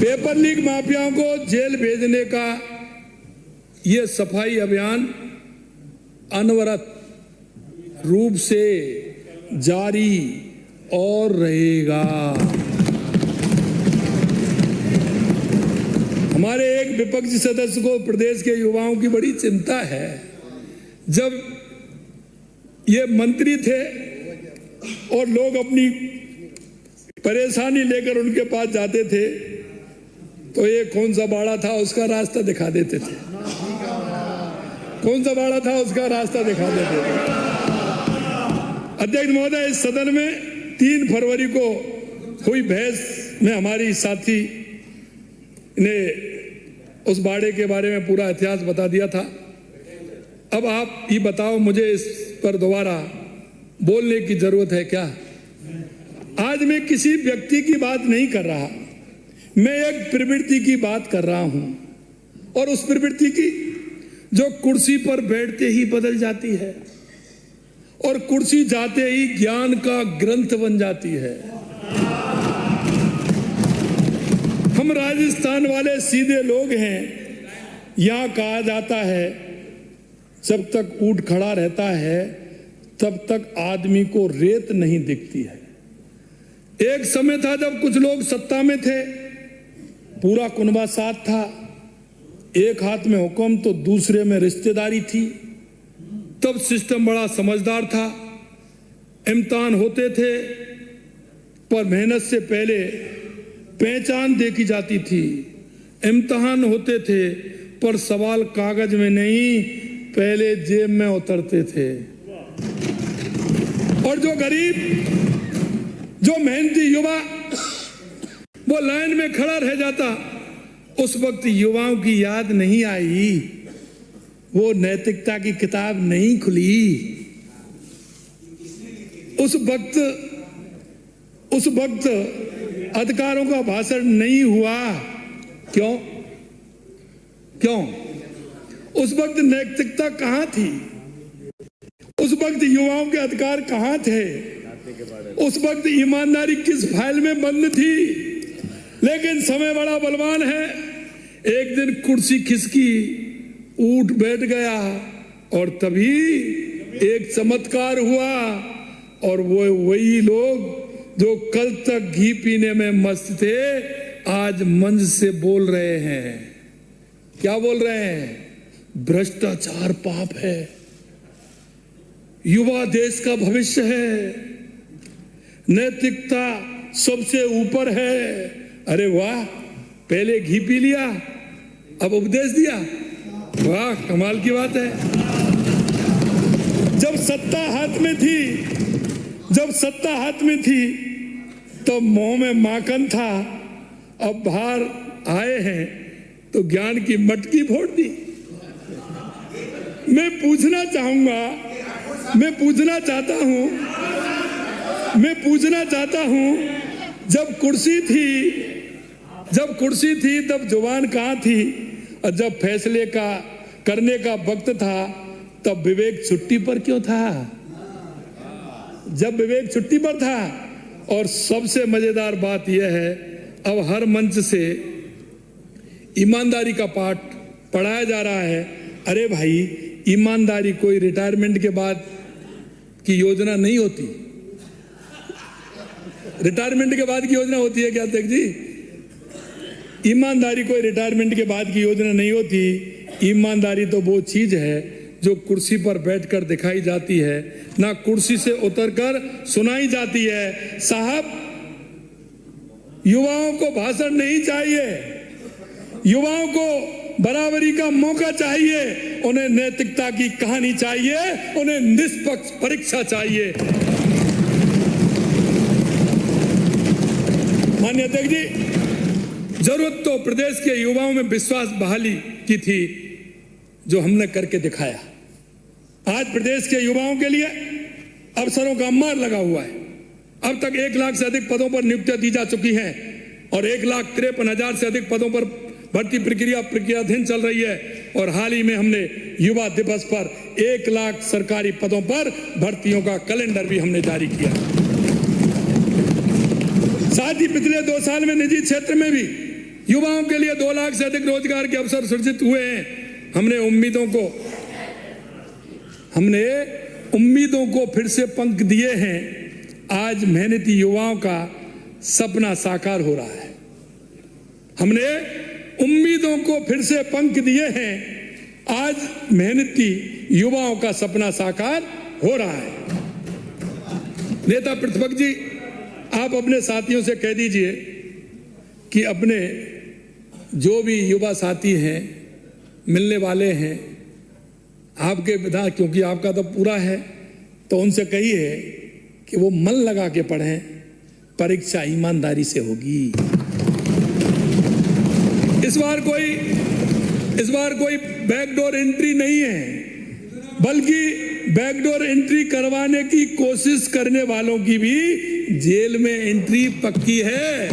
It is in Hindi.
पेपर लीक माफियाओं को जेल भेजने का ये सफाई अभियान अनवरत रूप से जारी और रहेगा। हमारे एक विपक्षी सदस्य को प्रदेश के युवाओं की बड़ी चिंता है। जब ये मंत्री थे और लोग अपनी परेशानी लेकर उनके पास जाते थे तो ये कौन सा बाड़ा था उसका रास्ता दिखा देते थे, कौन सा बाड़ा था उसका रास्ता दिखा देते थे। अध्यक्ष महोदय, इस सदन में 3 फरवरी को हुई बहस में हमारी साथी ने उस बाड़े के बारे में पूरा इतिहास बता दिया था। अब आप ये बताओ, मुझे इस पर दोबारा बोलने की जरूरत है क्या? आज मैं किसी व्यक्ति की बात नहीं कर रहा, मैं एक प्रवृत्ति की बात कर रहा हूं, और उस प्रवृत्ति की जो कुर्सी पर बैठते ही बदल जाती है और कुर्सी जाते ही ज्ञान का ग्रंथ बन जाती है। हम राजस्थान वाले सीधे लोग हैं। यहां कहा जाता है जब तक ऊंट खड़ा रहता है तब तक आदमी को रेत नहीं दिखती है। एक समय था जब कुछ लोग सत्ता में थे, पूरा कुनबा साथ था, एक हाथ में हुक्म तो दूसरे में रिश्तेदारी थी। तब सिस्टम बड़ा समझदार था। इम्तिहान होते थे पर मेहनत से पहले पहचान देखी जाती थी। इम्तिहान होते थे पर सवाल कागज में नहीं, पहले जेब में उतरते थे। और जो गरीब, जो मेहनती युवा वो लाइन में खड़ा रह जाता, उस वक्त युवाओं की याद नहीं आई, वो नैतिकता की किताब नहीं खुली। उस वक्त अधिकारों का भाषण नहीं हुआ। क्यों? उस वक्त नैतिकता कहां थी? उस वक्त युवाओं के अधिकार कहां थे? उस वक्त ईमानदारी किस फाइल में बंद थी? लेकिन समय बड़ा बलवान है। एक दिन कुर्सी खिसकी, ऊंट बैठ गया, और तभी एक चमत्कार हुआ, और वो वही लोग जो कल तक घी पीने में मस्त थे आज मंच से बोल रहे हैं। क्या बोल रहे हैं? भ्रष्टाचार पाप है, युवा देश का भविष्य है, नैतिकता सबसे ऊपर है। अरे वाह, पहले घी पी लिया, अब उपदेश दिया। वाह, कमाल की बात है। जब सत्ता हाथ में थी तब मुंह में माखन था, अब बाहर आए हैं तो ज्ञान की मटकी फोड़ दी। मैं पूछना चाहता हूं, जब कुर्सी थी तब जुबान कहां थी? और जब फैसले का करने का वक्त था तब विवेक छुट्टी पर क्यों था? जब विवेक छुट्टी पर था। और सबसे मजेदार बात यह है, अब हर मंच से ईमानदारी का पाठ पढ़ाया जा रहा है। अरे भाई, ईमानदारी कोई रिटायरमेंट के बाद की योजना नहीं होती। रिटायरमेंट के बाद की योजना होती है क्या अध्यक्ष जी? ईमानदारी कोई रिटायरमेंट के बाद की योजना नहीं होती। ईमानदारी तो वो चीज है जो कुर्सी पर बैठकर दिखाई जाती है, ना कुर्सी से उतरकर सुनाई जाती है। साहब, युवाओं को भाषण नहीं चाहिए, युवाओं को बराबरी का मौका चाहिए, उन्हें नैतिकता की कहानी चाहिए, उन्हें निष्पक्ष परीक्षा चाहिए। माननीय अध्यक्ष जी, जरूरत तो प्रदेश के युवाओं में विश्वास बहाली की थी, जो हमने करके दिखाया। आज प्रदेश के युवाओं के लिए अवसरों का अंबार लगा हुआ है। अब तक 1 लाख से अधिक पदों पर नियुक्तियां दी जा चुकी हैं और 1,53,000 से अधिक पदों पर भर्ती प्रक्रियाधीन चल रही है। और हाल ही में हमने युवा दिवस पर 1 लाख सरकारी पदों पर भर्तियों का कैलेंडर भी हमने जारी किया। साथ ही पिछले 2 साल में निजी क्षेत्र में भी युवाओं के लिए 2 लाख से अधिक रोजगार के अवसर सृजित हुए हैं। हमने उम्मीदों को फिर से पंख दिए हैं। आज मेहनती युवाओं का सपना साकार हो रहा है। हमने उम्मीदों को फिर से पंख दिए हैं। आज मेहनती युवाओं का सपना साकार हो रहा है। नेता प्रतिपक्ष जी, आप अपने साथियों से कह दीजिए कि अपने जो भी युवा साथी हैं, मिलने वाले हैं, आपके विधान, क्योंकि आपका तो पूरा है, तो उनसे कहिए कि वो मन लगा के पढ़ें, परीक्षा ईमानदारी से होगी। इस बार कोई बैकडोर एंट्री नहीं है, बल्कि बैकडोर एंट्री करवाने की कोशिश करने वालों की भी जेल में एंट्री पक्की है।